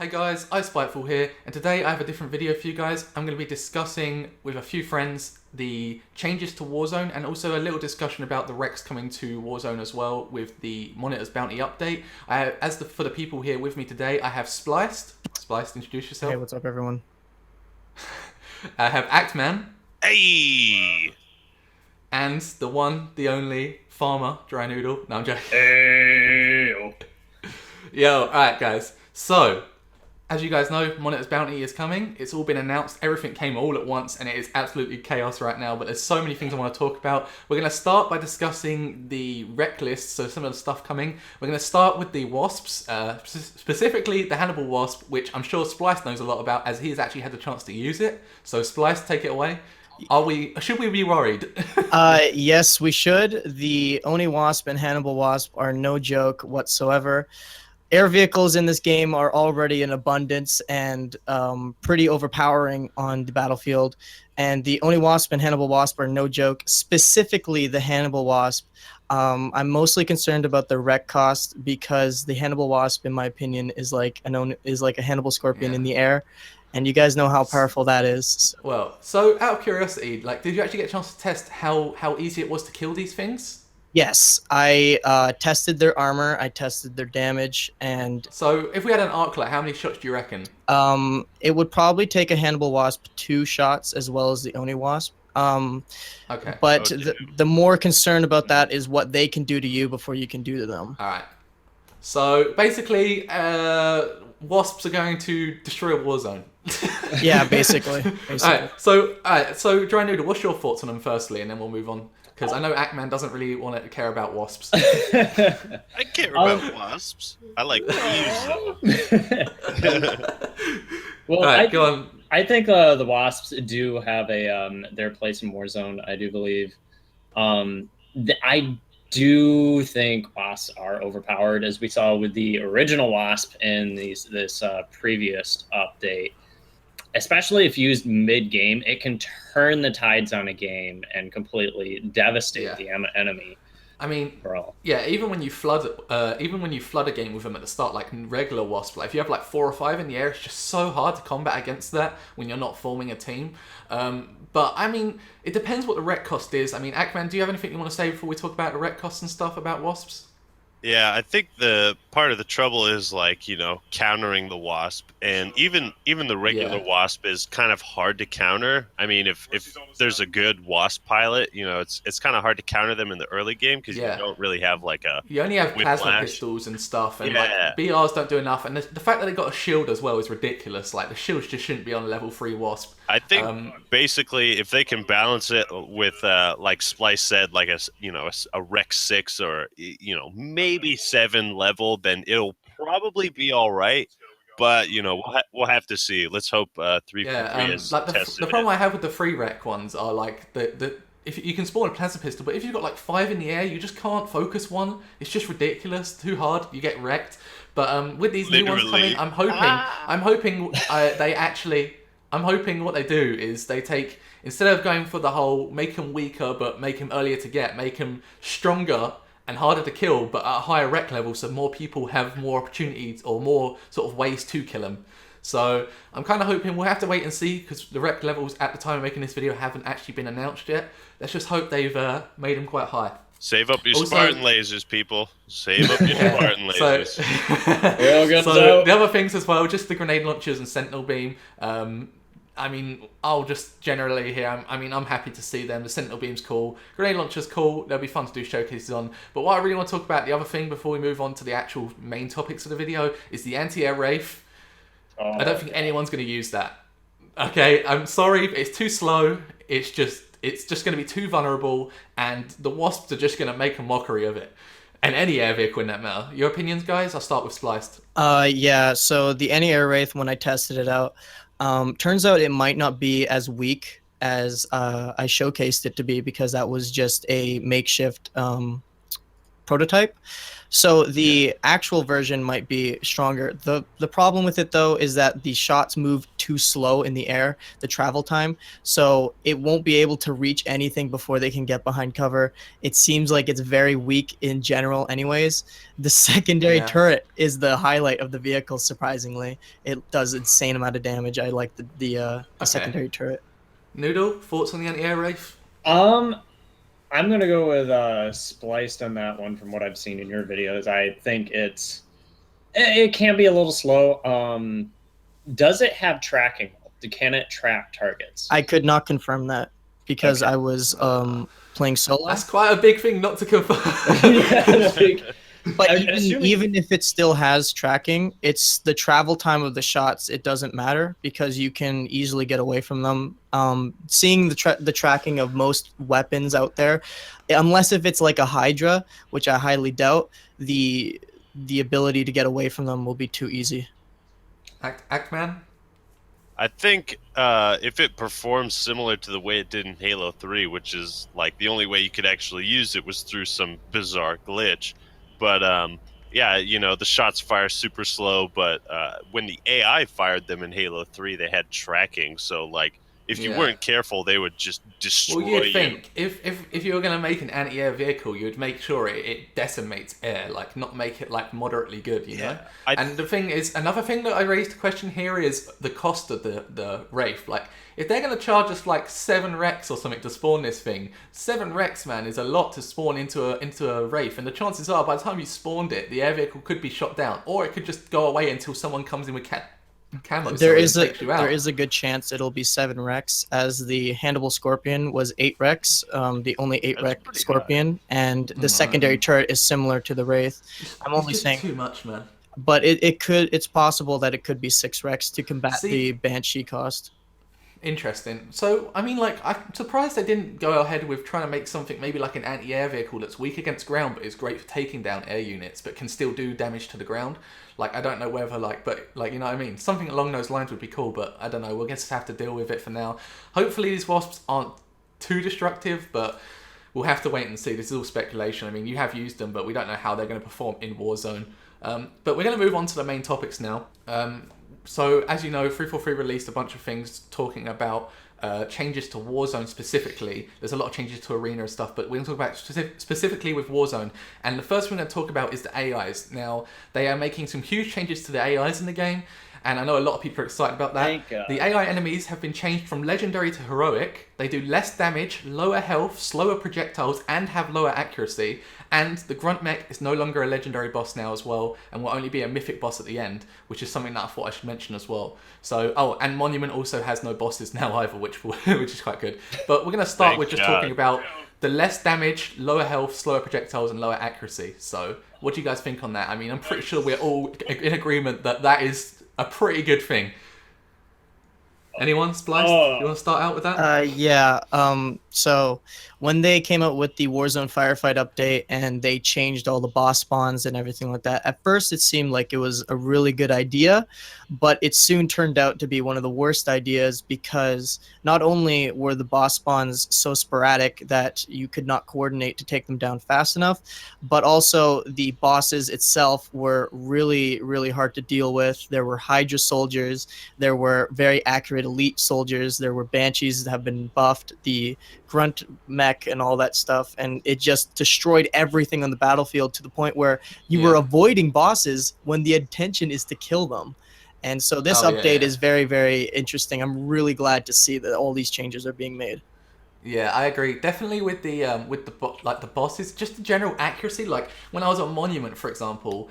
Hey guys, iSpiteful here, and today I have a different video for you guys. I'm going to be discussing with a few friends the changes to Warzone and also a little discussion about the Rex coming to Warzone as well with the Monitor's Bounty update. For the people here with me today, I have Spliced. Spliced, introduce Hey, yourself. what's up, everyone? I have Actman, Hey! and the one, the only, Farmer, Dry Noodle. No, I'm joking. Hey! Yo, alright guys, so as you guys know, Monitor's Bounty is coming. It's all been announced. Everything came all at once, and it is absolutely chaos right now. But there's so many things I want to talk about. We're going to start by discussing the rec list, so some of the stuff coming. We're going to start with the Wasps, specifically the Hannibal Wasp, which I'm sure Splice knows a lot about, as he has actually had the chance to use it. So Splice, take it away. Should we be worried? Yes, we should. The Oni Wasp and Hannibal Wasp are no joke whatsoever. Air vehicles in this game are already in abundance and pretty overpowering on the battlefield. And the Oni Wasp and Hannibal Wasp are no joke. Specifically, the Hannibal Wasp. I'm mostly concerned about the rec cost because the Hannibal Wasp, in my opinion, is like a Hannibal Scorpion in the air, and you guys know how powerful that is. Well, so out of curiosity, like, did you actually get a chance to test how easy it was to kill these things? Yes, I tested their armor, I tested their damage, and So if we had an arclet, how many shots do you reckon? it would probably take a Hannibal Wasp 2 shots as well as the Oni Wasp. Okay. But Okay. the more concern about that is what they can do to you before you can do to them. All right. So basically, wasps are going to destroy a war zone. Yeah, basically. All right. So Dry Noodle, what's your thoughts on them firstly, and then we'll move on because I know Ackman doesn't really want to care about wasps. I care about wasps. I like bees, though. Well, All right, go on. I think the Wasps do have their place in Warzone. I do believe. I do think Wasps are overpowered, as we saw with the original Wasp in this previous update. Especially if used mid game, it can turn the tides on a game and completely devastate the enemy. I mean, Bro. yeah, even when you flood a game with them at the start, like regular wasp, like if you have like 4 or 5 in the air, it's just so hard to combat against that when you're not forming a team. But I mean, it depends what the rec cost is. I mean, Akman, do you have anything you want to say before we talk about the rec costs and stuff about wasps? Yeah, I think the part of the trouble is countering the wasp, and even the regular wasp is kind of hard to counter. I mean, if there's a good wasp pilot, it's kind of hard to counter them in the early game because you don't really have like a You only have plasma whiplash. pistols and stuff, and like BRs don't do enough. And the fact that they got a shield as well is ridiculous. Like the shields just shouldn't be on level 3 wasp. I think basically if they can balance it with like Splice said, like a Rex 6 or maybe 7 level, then it'll probably be all right. But we'll have to see. Let's hope 3 is like tested. the problem I have with the free rec ones are like the if you can spawn a plasma pistol, but if you've got like 5 in the air, you just can't focus one. It's just ridiculous. Too hard, you get wrecked. But with these new ones coming, I'm hoping they actually. I'm hoping what they do is they take, instead of going for the whole make them weaker but make them earlier to get, make them stronger and harder to kill but at a higher rec level so more people have more opportunities or more sort of ways to kill them. So I'm kind of hoping, we'll have to wait and see because the rec levels at the time of making this video haven't actually been announced yet. Let's just hope they've made them quite high. Save up your Spartan lasers, people. Save up your Spartan lasers. So the other things as well, just the grenade launchers and sentinel beam. I mean, I'll just generally here, I'm happy to see them. The Sentinel Beam's cool. Grenade Launcher's cool. They'll be fun to do showcases on. But what I really want to talk about, the other thing before we move on to the actual main topics of the video, is the Anti-Air Wraith. I don't think anyone's going to use that. Okay, I'm sorry, but it's too slow. It's just going to be too vulnerable, and the Wasps are just going to make a mockery of it. And any air vehicle in that matter. Your opinions, guys? I'll start with Spliced. Yeah, so the Anti-Air Wraith, when I tested it out, turns out it might not be as weak as I showcased it to be because that was just a makeshift prototype. So the actual version might be stronger. The problem with it though is that the shots move too slow in the air, the travel time, so it won't be able to reach anything before they can get behind cover. It seems like it's very weak in general anyways. The secondary turret is the highlight of the vehicle, surprisingly. It does insane amount of damage. I like the secondary turret. Noodle, thoughts on the anti-air Wraith? I'm going to go with Spliced on that one from what I've seen in your videos. I think it can be a little slow. Does it have tracking? Can it track targets? I could not confirm that because I was playing solo. That's quite a big thing not to confirm. But even if it still has tracking, it's the travel time of the shots. It doesn't matter because you can easily get away from them. Seeing the tracking of most weapons out there, unless if it's like a Hydra, which I highly doubt, the ability to get away from them will be too easy. Actman? I think if it performs similar to the way it did in Halo 3, which is like the only way you could actually use it was through some bizarre glitch. But yeah, you know, the shots fire super slow, but when the AI fired them in Halo 3, they had tracking. So, like, if you weren't careful, they would just destroy you. Well, you'd think, if you were going to make an anti-air vehicle, you would make sure it decimates air, like, not make it, like, moderately good, you know? And the thing is, another thing that I raised a question here is the cost of the Wraith. Like, if they're going to charge us, like, 7 Rex or something to spawn this thing, 7 Rex, man, is a lot to spawn into a Wraith. And the chances are, by the time you spawned it, the air vehicle could be shot down. Or it could just go away until someone comes in with camo. There is a good chance it'll be 7 Rex, as the Handable Scorpion was 8 Rex, the only 8 Rex Scorpion, and the secondary turret is similar to the Wraith. I'm only saying too much, man. But it's possible that it could be 6 Rex to combat the Banshee cost. Interesting. So, I mean, like, I'm surprised they didn't go ahead with trying to make something maybe like an anti-air vehicle that's weak against ground, but is great for taking down air units, but can still do damage to the ground. Like, I don't know whether, like, but, like, you know what I mean? Something along those lines would be cool, but I don't know. We'll just have to deal with it for now. Hopefully these wasps aren't too destructive, but we'll have to wait and see. This is all speculation. I mean, you have used them, but we don't know how they're going to perform in Warzone. But we're going to move on to the main topics now. So, as you know, 343 released a bunch of things talking about changes to Warzone specifically. There's a lot of changes to Arena and stuff, but we're going to talk about specifically with Warzone. And the first thing we're going to talk about is the AIs. Now, they are making some huge changes to the AIs in the game, and I know a lot of people are excited about that. The AI enemies have been changed from legendary to heroic. They do less damage, lower health, slower projectiles, and have lower accuracy. And the Grunt Mech is no longer a legendary boss now as well, and will only be a mythic boss at the end, which is something that I thought I should mention as well. So, and Monument also has no bosses now either, which is quite good. But we're going to start with just talking about the less damage, lower health, slower projectiles, and lower accuracy. So, what do you guys think on that? I mean, I'm pretty sure we're all in agreement that that is a pretty good thing. Anyone? Spliced? You want to start out with that? Yeah. So when they came out with the Warzone Firefight update and they changed all the boss spawns and everything like that, at first it seemed like it was a really good idea, but it soon turned out to be one of the worst ideas because not only were the boss spawns so sporadic that you could not coordinate to take them down fast enough, but also the bosses itself were really, really hard to deal with. There were Hydra soldiers, there were very accurate elite soldiers, there were Banshees that have been buffed, the Grunt Mech and all that stuff, and it just destroyed everything on the battlefield to the point where you were avoiding bosses when the intention is to kill them. And so this update is very, very interesting. I'm really glad to see that all these changes are being made. Yeah, I agree. Definitely with the the bosses, just the general accuracy. Like when I was on Monument, for example,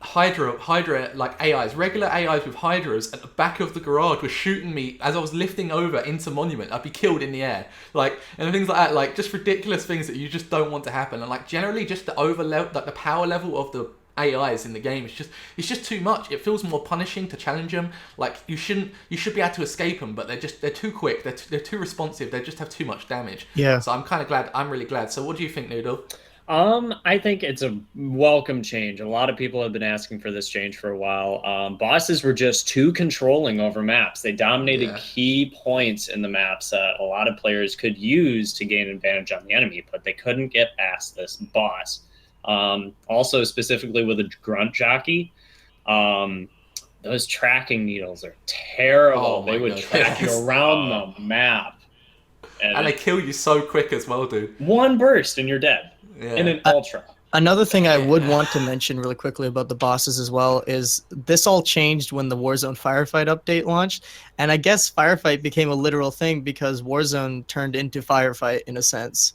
Hydra like AIs, regular AIs with Hydras at the back of the garage were shooting me as I was lifting over into Monument. I'd be killed in the air, like, and things like that, like just ridiculous things that you just don't want to happen. And like generally, just the the power level of the AIs in the game it's just too much. It feels more punishing to challenge them. Like you should be able to escape them, but they're too quick. They're too responsive. They just have too much damage. Yeah. So I'm really glad. So what do you think, Noodle? I think it's a welcome change. A lot of people have been asking for this change for a while. Bosses were just too controlling over maps. They dominated key points in the maps that a lot of players could use to gain advantage on the enemy, but they couldn't get past this boss. Also, specifically with a grunt jockey, those tracking needles are terrible. They would track you around the map. And they kill you so quick as well, dude. One burst and you're dead in an ultra. Another thing I would want to mention really quickly about the bosses as well is this all changed when the Warzone Firefight update launched. And I guess Firefight became a literal thing because Warzone turned into Firefight in a sense,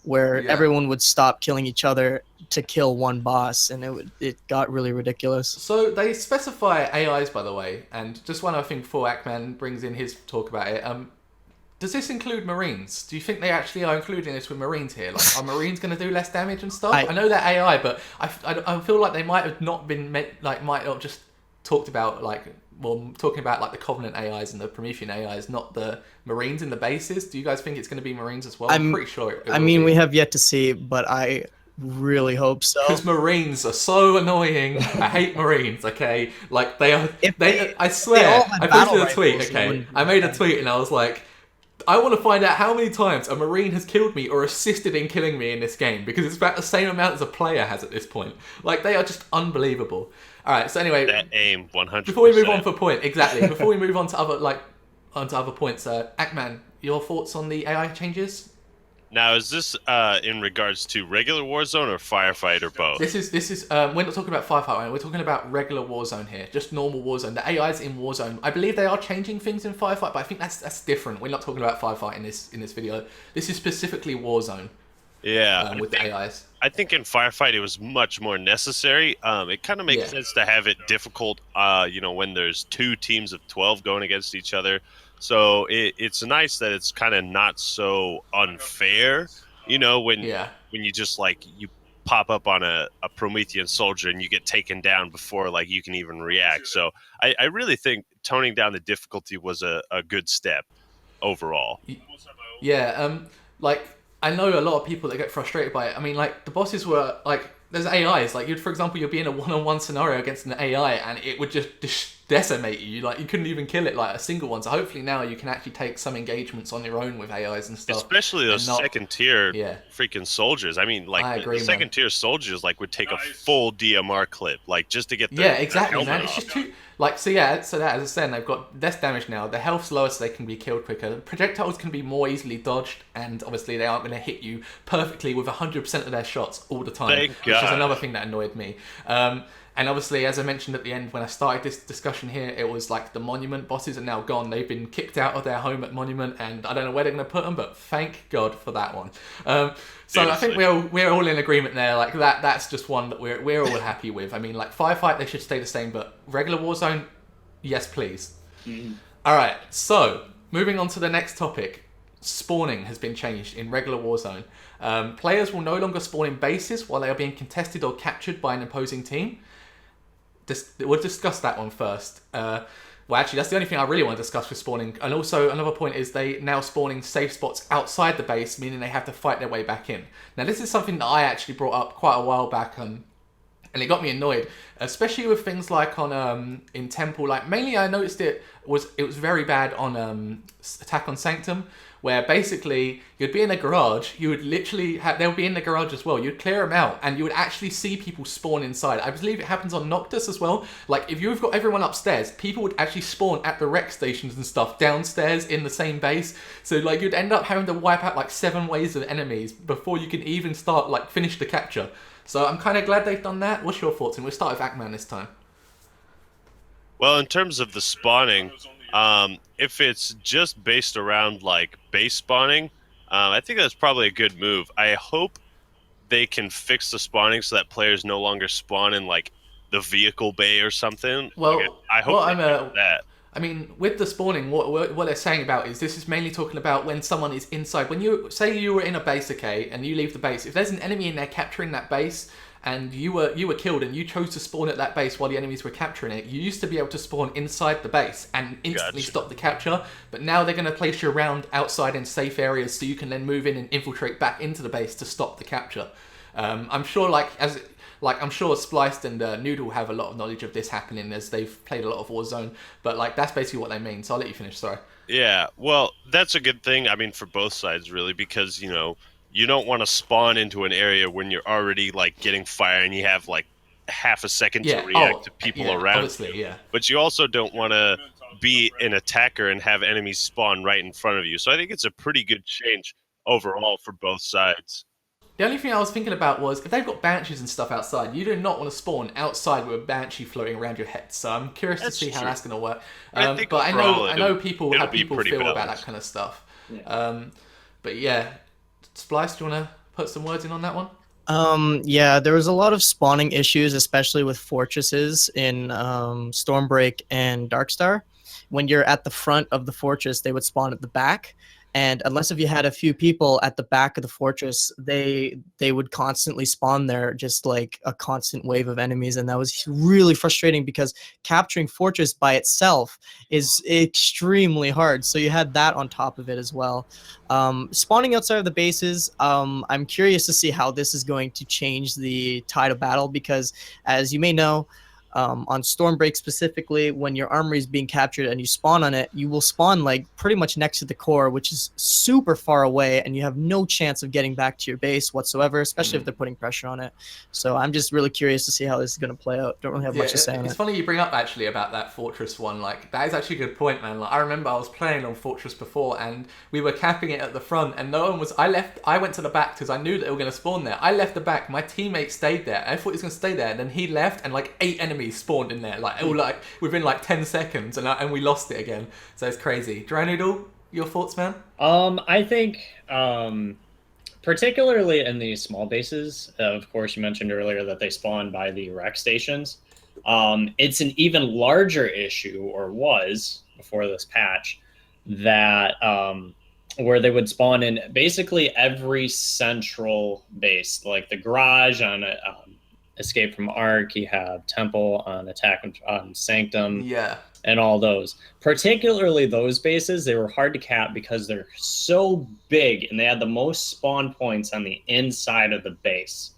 where everyone would stop killing each other to kill one boss, and it got really ridiculous. So they specify AIs, by the way, and just one other thing before Ackman brings in his talk about it. Does this include Marines? Do you think they actually are including this with Marines here? Like, are Marines going to do less damage and stuff? I know they're AI, but I feel like they might have not been might have just talked about talking about like the Covenant AIs and the Promethean AIs, not the Marines in the bases. Do you guys think it's going to be Marines as well? I'm pretty sure it will be. We have yet to see, but I really hope so. Because Marines are so annoying. I hate Marines, okay? Like, I swear, I posted a tweet, okay? I made a tweet and I was like, I want to find out how many times a Marine has killed me or assisted in killing me in this game, because it's about the same amount as a player has at this point. Like, they are just unbelievable. All right, so anyway, that aim 100%. Before we move on for a point, exactly. Before we move on to other points, Ackman, your thoughts on the AI changes? Now, is this in regards to regular Warzone or Firefight or both? This is we're not talking about Firefight, right? We're talking about regular Warzone here, just normal Warzone. The AIs in Warzone, I believe they are changing things in Firefight, but I think that's different. We're not talking about Firefight in this video. This is specifically Warzone. Yeah, with the AIs. I think in Firefight it was much more necessary. It kind of makes sense to have it difficult, when there's 2 teams of 12 going against each other. So it's nice that it's kind of not so unfair, when you just you pop up on a Promethean soldier and you get taken down before you can even react. So I really think toning down the difficulty was a good step overall. Yeah, I know a lot of people that get frustrated by it. I mean, the bosses were there's AIs. For example, you'd be in a one-on-one scenario against an AI, and it would just decimate you. You couldn't even kill it a single one. So hopefully now you can actually take some engagements on your own with AIs and stuff. Especially those second-tier freaking soldiers. I mean, I agree, the second-tier soldiers would take a full DMR clip, just to get exactly, their man. It's just too. So that, as I said, they've got less damage now. The health's lower, so they can be killed quicker. Projectiles can be more easily dodged, and obviously they aren't going to hit you perfectly with 100% of their shots all the time. Which is another thing that annoyed me. And obviously, as I mentioned at the end when I started this discussion here, it was the Monument bosses are now gone. They've been kicked out of their home at Monument, and I don't know where they're going to put them, but thank God for that one. So I think we're all in agreement there. That's just one that we're all happy with. I mean, Firefight, they should stay the same, but regular Warzone, yes, please. Mm-hmm. All right, so moving on to the next topic. Spawning has been changed in regular Warzone. Players will no longer spawn in bases while they are being contested or captured by an opposing team. We'll discuss that one first. Well, actually, that's the only thing I really want to discuss with spawning. And also, another point is they now spawning safe spots outside the base, meaning they have to fight their way back in. Now, this is something that I actually brought up quite a while back, and it got me annoyed, especially with things on in Temple. Mainly, I noticed it was very bad on Attack on Sanctum, where basically you'd be in a garage, you would literally they'll be in the garage as well. You'd clear them out, and you would actually see people spawn inside. I believe it happens on Noctis as well. If you've got everyone upstairs, people would actually spawn at the rec stations and stuff downstairs in the same base. So you'd end up having to wipe out 7 waves of enemies before you can even start finish the capture. So I'm kind of glad they've done that. What's your thoughts? And we'll start with Ackman this time. Well, in terms of the spawning, if it's just based around base spawning, I think that's probably a good move. I hope they can fix the spawning so that players no longer spawn in the vehicle bay or something. Well, I hope they fix that. I mean, with the spawning, what they're saying about is this is mainly talking about when someone is inside. When you say you were in a base, okay, and you leave the base, if there's an enemy in there capturing that base, and you were killed and you chose to spawn at that base while the enemies were capturing it, you used to be able to spawn inside the base and instantly stop the capture, but now they're going to place you around outside in safe areas so you can then move in and infiltrate back into the base to stop the capture. I'm sure I'm sure Spliced and Noodle have a lot of knowledge of this happening as they've played a lot of Warzone, but that's basically what they mean, so I'll let you finish, sorry. Yeah, well, that's a good thing, I mean, for both sides, really, because, you don't want to spawn into an area when you're already like getting fire and you have like half a second to react to people around obviously, you. But you also don't want to be an attacker and have enemies spawn right in front of you. So I think it's a pretty good change overall for both sides. The only thing I was thinking about was if they've got banshees and stuff outside, you do not want to spawn outside with a banshee floating around your head. So I'm curious to see how that's going to work. But I know people feel balanced about that kind of stuff. Yeah. But yeah, Spliced, do you want to put some words in on that one? Yeah, there was a lot of spawning issues, especially with fortresses in Stormbreak and Darkstar. When you're at the front of the fortress, they would spawn at the back. And unless if you had a few people at the back of the fortress, they would constantly spawn there, just like a constant wave of enemies. And that was really frustrating because capturing fortress by itself is extremely hard. So you had that on top of it as well. Spawning outside of the bases, I'm curious to see how this is going to change the tide of battle because, as you may know, on Stormbreak specifically, when your armory is being captured and you spawn on it, you will spawn like pretty much next to the core, which is super far away, and you have no chance of getting back to your base whatsoever, especially if they're putting pressure on it. So I'm just really curious to see how this is going to play out. Don't really have much to say on it. It's funny you bring up actually about that Fortress one. Like that is actually a good point, man. Like I remember I was playing on Fortress before, and we were capping it at the front, and no one was. I went to the back because I knew that they were going to spawn there. I left the back. My teammate stayed there. I thought he was going to stay there, and then he left, and like 8 enemies spawned in there, like all like within like 10 seconds, and we lost it again. So it's crazy. Dry Noodle, your thoughts, man? I think particularly in these small bases, of course, you mentioned earlier that they spawn by the rec stations. It's an even larger issue, or was before this patch, that where they would spawn in basically every central base, like the garage on Escape from Ark, you have Temple on Attack on Sanctum, and all those. Particularly those bases, they were hard to cap because they're so big, and they had the most spawn points on the inside of the base.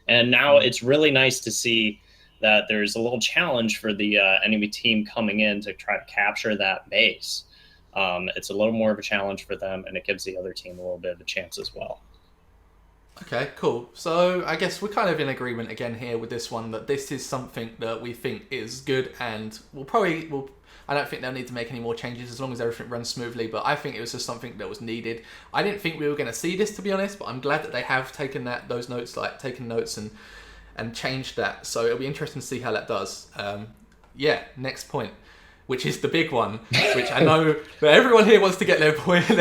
And now it's really nice to see that there's a little challenge for the enemy team coming in to try to capture that base. It's a little more of a challenge for them, and it gives the other team a little bit of a chance as well. Okay, cool. So I guess we're kind of in agreement again here with this one that this is something that we think is good, and I don't think they'll need to make any more changes as long as everything runs smoothly, but I think it was just something that was needed. I didn't think we were going to see this, to be honest, but I'm glad that they have taken those notes, like taken notes and changed that. So it'll be interesting to see how that does. Next point, which is the big one, which I know that everyone here wants to get their point of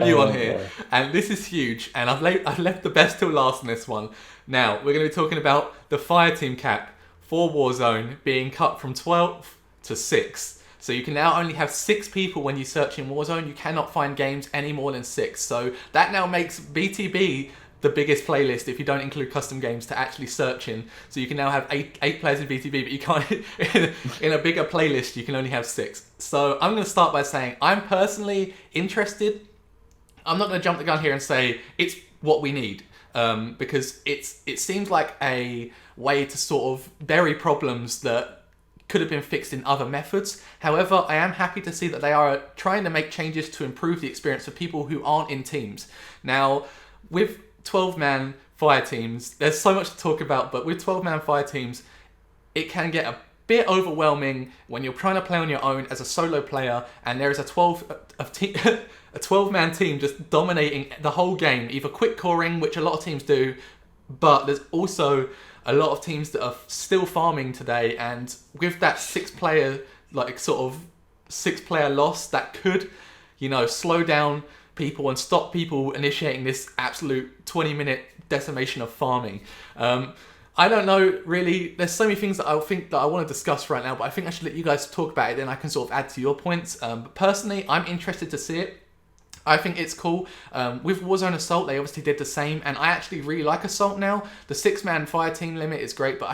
view on here. Boy. And this is huge, and I've left the best till last in this one. Now, we're going to be talking about the Fireteam cap for Warzone being cut from 12 to 6. So you can now only have 6 people when you search in Warzone. You cannot find games any more than 6. So that now makes BTB the biggest playlist if you don't include custom games to actually search in. So you can now have 8 players in BTB, but you can't in a bigger playlist you can only have 6. So I'm going to start by saying I'm personally interested. I'm not going to jump the gun here and say it's what we need, because it seems like a way to sort of bury problems that could have been fixed in other methods. However, I am happy to see that they are trying to make changes to improve the experience for people who aren't in teams. Now, with 12-man fire teams, there's so much to talk about, but with 12-man fire teams, it can get a bit overwhelming when you're trying to play on your own as a solo player, and there is a 12-man team just dominating the whole game, either quick coring, which a lot of teams do, but there's also a lot of teams that are still farming today, and with that 6-player loss, that could, slow down people and stop people initiating this absolute 20-minute decimation of farming. I don't know, really. There's so many things that I think that I want to discuss right now, but I think I should let you guys talk about it, then I can sort of add to your points. But personally, I'm interested to see it. I think it's cool. With Warzone Assault, they obviously did the same, and I actually really like Assault now. The 6-man fire team limit is great, but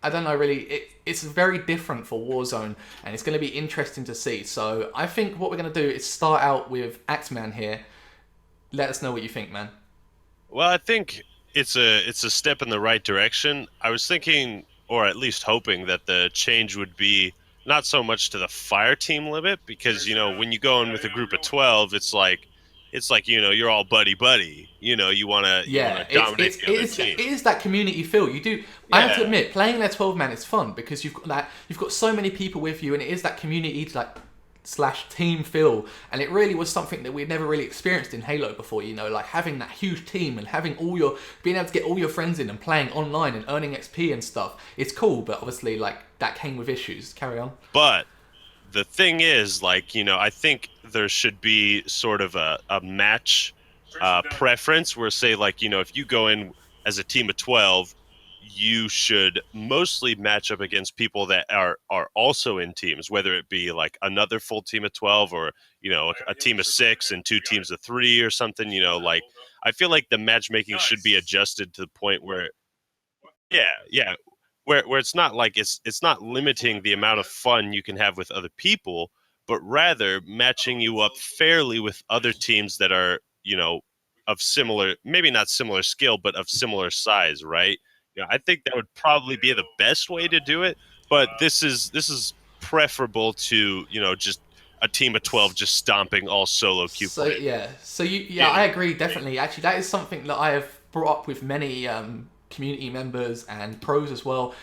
I don't know, really, it's very different for Warzone, and it's going to be interesting to see. So I think what we're going to do is start out with Axeman here. Let us know what you think, man. Well, I think it's a step in the right direction. I was thinking, or at least hoping, that the change would be not so much to the fire team limit, because when you go in with a group of 12, it's it's like, you're all buddy. You want to dominate the other team. It is that community feel. You do. I have to admit, playing their 12-man is fun because you've got so many people with you, and it is that community / team feel, and it really was something that we'd never really experienced in Halo before. Like having that huge team and having being able to get all your friends in and playing online and earning XP and stuff. It's cool, but obviously that came with issues. Carry on. But the thing is, I think there should be sort of a match preference where, say, if you go in as a team of 12, you should mostly match up against people that are also in teams, whether it be like another full team of 12 or, a team of 6 and 2 teams of 3 or something. I feel like the matchmaking should be adjusted to the point where, where it's not like it's not limiting the amount of fun you can have with other people, but rather matching you up fairly with other teams that are, of similar, maybe not similar skill, but of similar size, right? I think that would probably be the best way to do it, but this is preferable to, just a team of 12 just stomping all solo queue players. I agree, definitely. Actually, that is something that I have brought up with many community members and pros as well.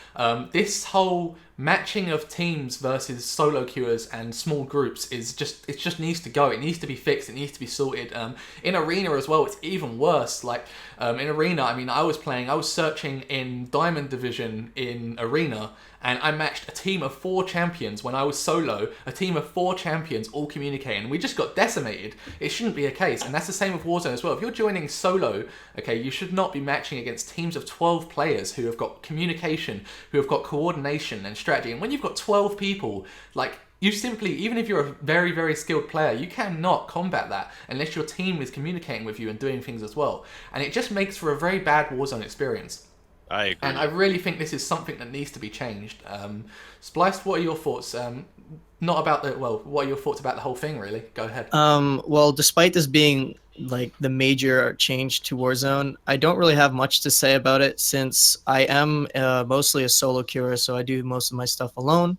This whole matching of teams versus solo queuers and small groups it just needs to go. It needs to be fixed. It needs to be sorted. In Arena as well, it's even worse. In Arena, I was searching in Diamond Division in Arena, and I matched a team of 4 champions when I was solo, a team of 4 champions all communicating. We just got decimated. It shouldn't be a case, and that's the same with Warzone as well. If you're joining solo, okay, you should not be matching against teams of 12 players who have got communication, who have got coordination and strategy. And when you've got 12 people, you simply, even if you're a very, very skilled player, you cannot combat that unless your team is communicating with you and doing things as well. And it just makes for a very bad Warzone experience. I agree. And I really think this is something that needs to be changed. Spliced, what are your thoughts? What are your thoughts about the whole thing, really? Go ahead. Well, despite this being the major change to Warzone, I don't really have much to say about it since I am mostly a solo queuer, so I do most of my stuff alone.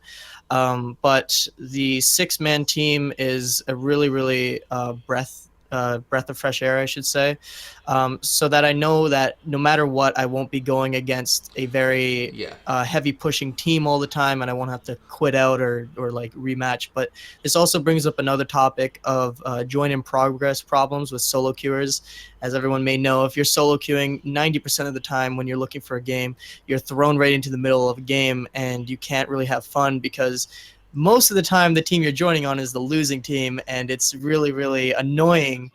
But the 6-man team is a really, really breath of fresh air, I should say, so that I know that no matter what, I won't be going against a very heavy pushing team all the time, and I won't have to quit out or rematch. But this also brings up another topic of join in progress problems with solo queuers. As everyone may know, if you're solo queuing, 90% of the time when you're looking for a game, you're thrown right into the middle of a game, and you can't really have fun because most of the time the team you're joining on is the losing team, and it's really, really annoying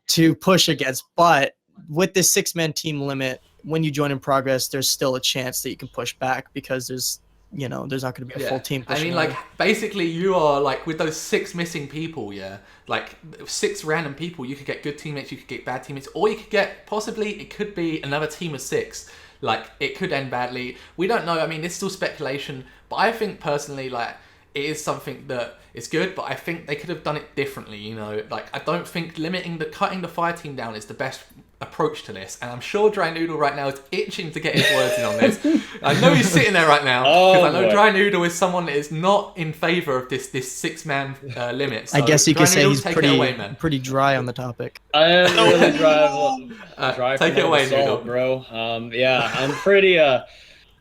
to push against. But with this 6-man team limit, when you join in progress, there's still a chance that you can push back because there's not going to be a full team pushing. Basically you are with those 6 missing people, 6 random people, you could get good teammates, you could get bad teammates, or you could get, possibly, it could be another team of 6. It could end badly. We don't know. It's still speculation, but I think personally, it is something that is good, but I think they could have done it differently, I don't think cutting the Fireteam down is the best approach to this, and I'm sure Dry Noodle right now is itching to get his words in on this. I know he's sitting there right now, because I know Dry Noodle is someone that is not in favour of this 6-man limit. So I guess you could say he's pretty dry on the topic. I am really dry. Take it away, Noodle. Bro. I'm pretty, I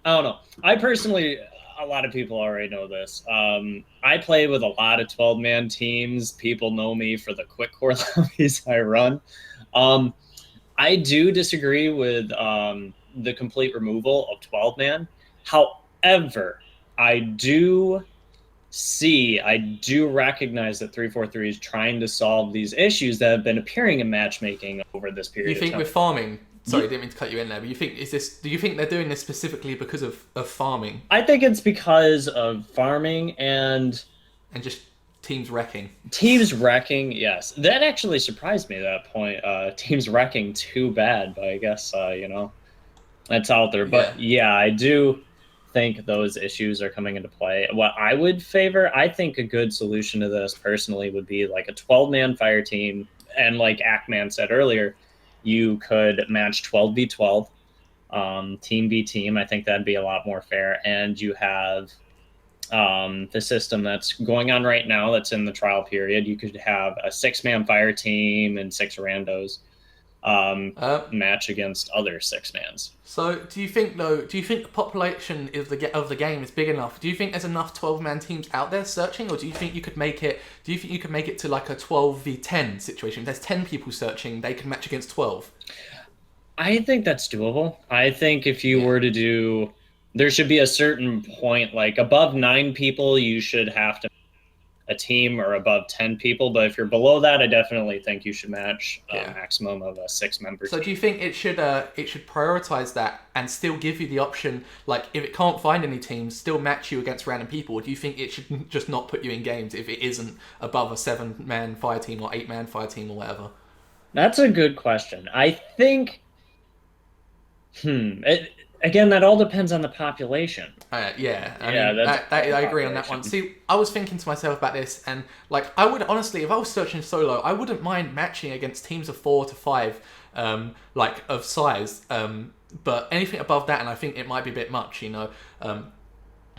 don't know. I personally... A lot of people already know this. I play with a lot of 12-man teams. People know me for the quick core lobbies I run. I do disagree with the complete removal of 12-man. However, I do recognize that 343 is trying to solve these issues that have been appearing in matchmaking over this period of time. You think with farming... Sorry, I didn't mean to cut you in there, but do you think they're doing this specifically because of farming? I think it's because of farming and just teams wrecking. Teams wrecking, yes. That actually surprised me at that point. Teams wrecking too bad, but I guess that's out there. But I do think those issues are coming into play. What I would favor, I think a good solution to this personally would be a 12-man fire team, and like Ackman said earlier, you could match 12v12, team v team. I think that'd be a lot more fair. And you have the system that's going on right now, that's in the trial period, you could have a 6-man fire team and 6 randos match against other 6-mans. So do you think the population of the game is big enough? Do you think there's enough 12-man teams out there searching, or do you think you could make it to like a 12v10 situation? If there's 10 people searching, they can match against 12. I think that's doable. I think if you were to do, there should be a certain point, like above 9 people, you should have to a team, or above 10 people. But if you're below that, I definitely think you should match a maximum of a 6-member So team. do you think it should prioritize that and still give you the option, like if it can't find any teams, still match you against random people? Or do you think it should just not put you in games if it isn't above a 7-man fire team or 8-man fire team or whatever? That's a good question. I think, again, that all depends on the population. I agree on that one. See, I was thinking to myself about this, and like I would honestly, if I was searching solo, I wouldn't mind matching against teams of 4 to 5, like of size. But anything above that, and I think it might be a bit much, you know.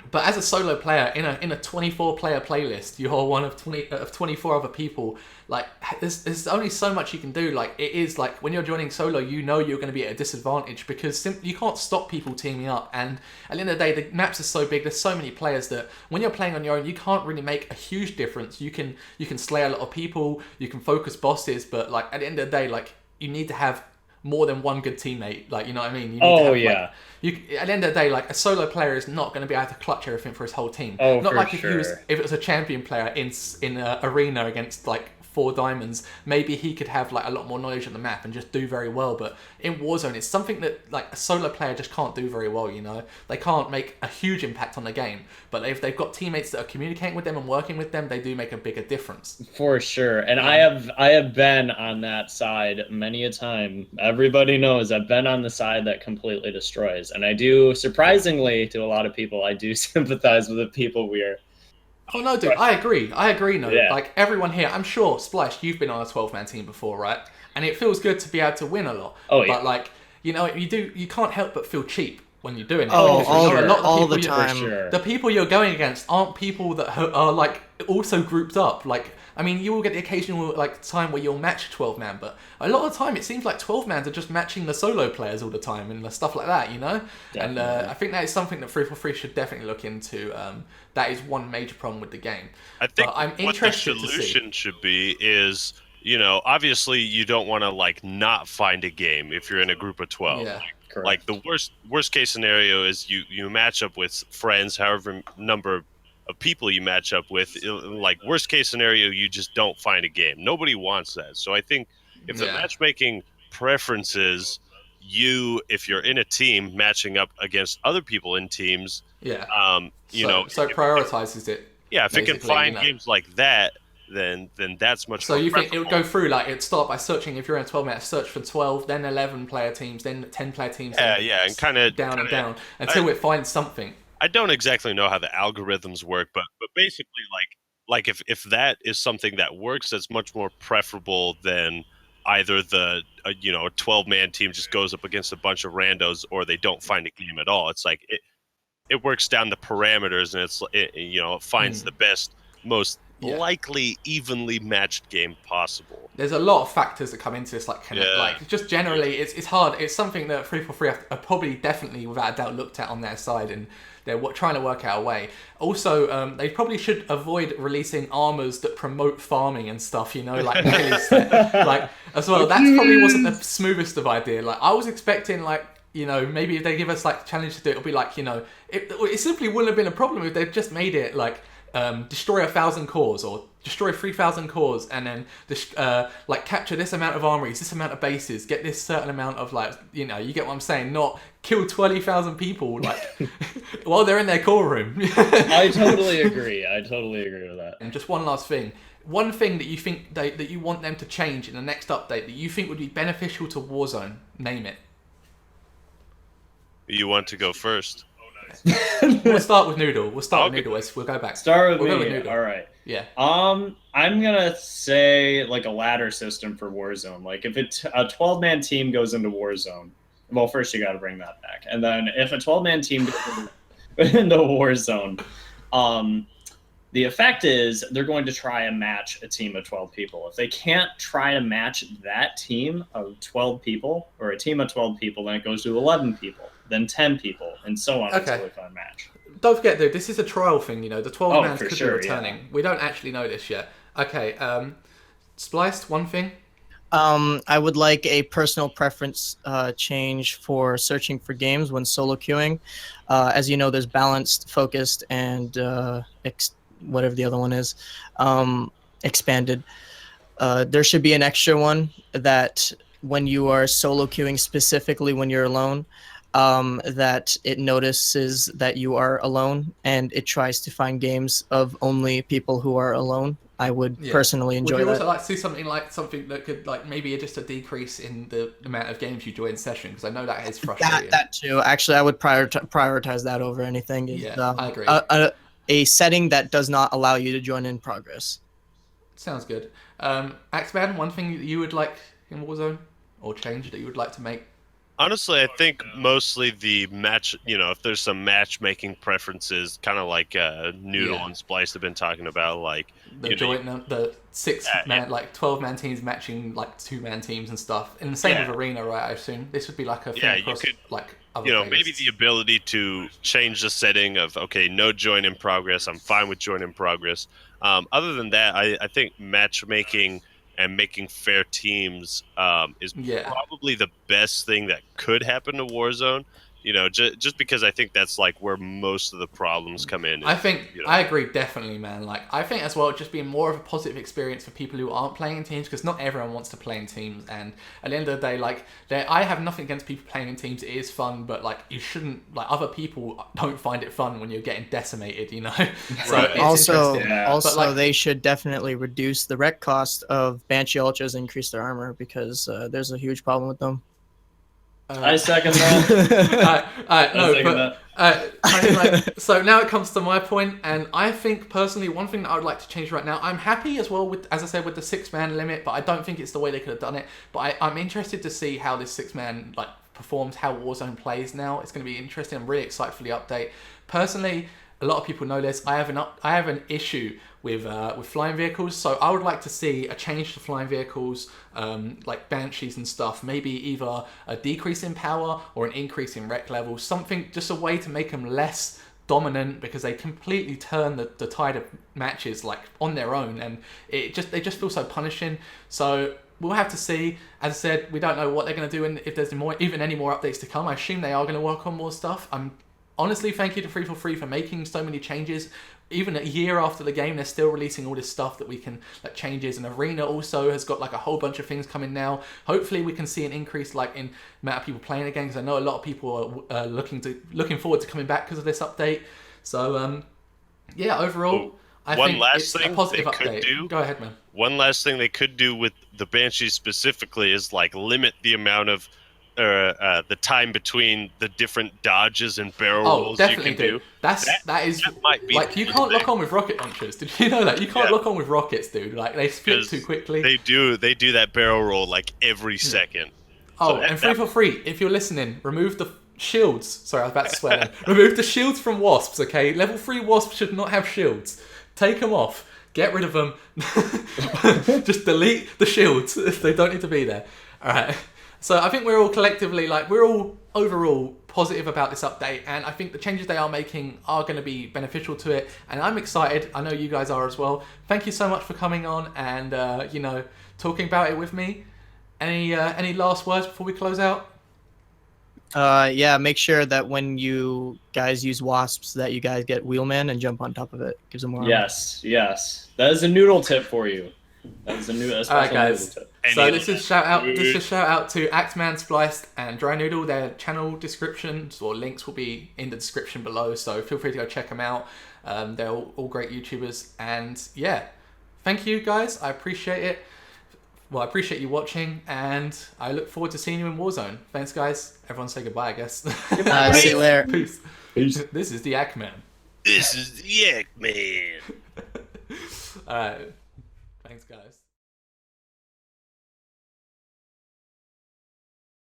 But as a solo player in a 24-player playlist, you're one of 24 other people. Like there's only so much you can do. Like it is like when you're joining solo, you know you're going to be at a disadvantage because you can't stop people teaming up. And at the end of the day, the maps are so big. There's so many players that when you're playing on your own, you can't really make a huge difference. You can slay a lot of people. You can focus bosses, but like at the end of the day, like you need to have more than one good teammate, like, you know what I mean? You need to have, like, at the end of the day, like a solo player is not going to be able to clutch everything for his whole team. Not like if it was a champion player in an arena against like 4 diamonds, maybe he could have like a lot more knowledge of the map and just do very well. But in Warzone, it's something that like a solo player just can't do very well. You know, they can't make a huge impact on the game. But if they've got teammates that are communicating with them and working with them, they do make a bigger difference. For sure. And I have been on that side many a time. Everybody knows I've been on the side that completely destroys. And I do, surprisingly to a lot of people, I do sympathize with the people we're. Oh no, dude, I agree. No, like everyone here, I'm sure, Spliced, you've been on a 12-man team before, right? And it feels good to be able to win a lot. Oh yeah. But like, you know, you can't help but feel cheap when you're doing it. All the time. The people you're going against aren't people that are like also grouped up. Like, I mean, you will get the occasional like time where you'll match a 12-man, but a lot of the time it seems like 12-mans are just matching the solo players all the time and stuff like that, you know? Definitely. And I think that is something that 343 should definitely look into. That is one major problem with the game. I think I'm interested what the solution should be is, you know, obviously you don't want to like not find a game if you're in a group of 12. Yeah. Correct. Like the worst case scenario is you match up with friends, however number of people you match up with. Like worst case scenario, you just don't find a game. Nobody wants that. So I think if the matchmaking preferences if you're in a team matching up against other people in teams, so it prioritizes it. Yeah, if it can find games like that, then that's much more. So you think it would go through, like it'd start by searching, if you're in a 12-man, search for 12, then 11-player teams, then 10-player teams. And kind of down until it finds something. I don't exactly know how the algorithms work, but basically like if that is something that works, that's much more preferable than either a 12-man team just goes up against a bunch of randos or they don't find a game at all. It's like it works down the parameters and it finds the best, most likely evenly matched game possible. There's a lot of factors that come into this, like just generally it's hard. It's something that 343 have probably definitely without a doubt looked at on their side, and they're trying to work out a way. Also, they probably should avoid releasing armors that promote farming and stuff, you know, like like as well. That probably wasn't the smoothest of idea. Like I was expecting, like, you know, maybe if they give us like challenge to do it, it'll be like, you know, it simply wouldn't have been a problem if they'd just made it like destroy 1,000 cores or destroy 3,000 cores and then like capture this amount of armories, this amount of bases, get this certain amount of, like, you know, you get what I'm saying, not kill 20,000 people like while they're in their core room. I totally agree with that. And just one last thing, one thing that you think that you want them to change in the next update that you think would be beneficial to Warzone, name it. You want to go first? We'll start with Noodle. We'll Noodle. We'll go back. Start with me. All right. Yeah. I'm gonna say like a ladder system for Warzone. Like if a 12-man team goes into Warzone, well, first you got to bring that back, and then if a 12-man team goes into Warzone, The effect is they're going to try and match a team of 12 people. If they can't try to match that team of 12 people or a team of 12 people, then it goes to 11 people, then 10 people, and so on. It's a really fun match. Don't forget, though, this is a trial thing, you know. The 12 man could be returning. Yeah. We don't actually know this yet. Okay, Spliced, one thing. I would like a personal preference change for searching for games when solo queuing. As you know, there's balanced, focused, and whatever the other one is, expanded. There should be an extra one that when you are solo queuing, specifically when you're alone, that it notices that you are alone and it tries to find games of only people who are alone. I would personally enjoy that. Would you also like to see something that could maybe just a decrease in the amount of games you join in session? Because I know that is frustrating. That too. Actually, I would prioritize that over anything. Yeah, I agree. A setting that does not allow you to join in progress. Sounds good. Axeman, one thing that you would like in Warzone or change that you would like to make? Honestly, I think mostly the match, if there's some matchmaking preferences, kind of like Noodle and Spliced have been talking about, like the 6-man, 12-man teams matching 2-man teams and stuff in the same with Arena, right? I assume this would be like a thing across other playlists. Maybe the ability to change the setting of no join in progress. I'm fine with join in progress. Other than that, I think matchmaking and making fair teams is probably the best thing that could happen to Warzone. Just because I think that's where most of the problems come in. I think I agree definitely, man. I think as well, just being more of a positive experience for people who aren't playing in teams, because not everyone wants to play in teams. And at the end of the day, I have nothing against people playing in teams. It is fun, but you shouldn't other people don't find it fun when you're getting decimated. So right. Also, they should definitely reduce the rec cost of Banshee Ultras and increase their armor, because there's a huge problem with them. I second that. So now it comes to my point, and I think personally, one thing that I would like to change right now, I'm happy as well with, as I said, with the 6-man limit, but I don't think it's the way they could have done it. But I'm interested to see how this 6-man performs, how Warzone plays now. It's going to be interesting. I'm really excited for the update. Personally, a lot of people know this. I have an issue with flying vehicles, so I would like to see a change to flying vehicles, like Banshees and stuff. Maybe either a decrease in power or an increase in rec level. Something, just a way to make them less dominant, because they completely turn the tide of matches on their own, and they just feel so punishing. So we'll have to see. As I said, we don't know what they're going to do, and if there's even any more updates to come. I assume they are going to work on more stuff. Honestly, thank you to Free4Free for making so many changes. Even a year after the game, they're still releasing all this stuff that we can, changes. And Arena also has got a whole bunch of things coming now. Hopefully we can see an increase in amount of people playing again, because I know a lot of people are looking forward to coming back because of this update. So overall, I think it's a positive update. Go ahead, man. One last thing they could do with the Banshees specifically is limit the amount of the time between the different dodges and barrel rolls you can do. That might be you can't lock on with rocket launchers. Did you know that? You can't lock on with rockets, dude. They split too quickly. They do that barrel roll every second. And Free4Free, if you're listening, remove the shields. Sorry, I was about to swear then. Remove the shields from wasps, okay? Level 3 wasps should not have shields. Take them off. Get rid of them. Just delete the shields if they don't need to be there. Alright. So I think we're all collectively, we're all overall positive about this update, and I think the changes they are making are going to be beneficial to it, and I'm excited. I know you guys are as well. Thank you so much for coming on and, talking about it with me. Any last words before we close out? Make sure that when you guys use wasps that you guys get Wheelman and jump on top of it. Gives them more armor. Yes. That is a noodle tip for you. That is a Alright, guys. So this is shout out to Axeman, Spliced, and Dry Noodle. Their channel descriptions or links will be in the description below, so feel free to go check them out. They're all great YouTubers, and thank you guys. I appreciate it. Well, I appreciate you watching, and I look forward to seeing you in Warzone. Thanks, guys. Everyone say goodbye, I guess. See you later. Peace. This is the Axeman. This is the Axeman. Alright. Thanks, guys.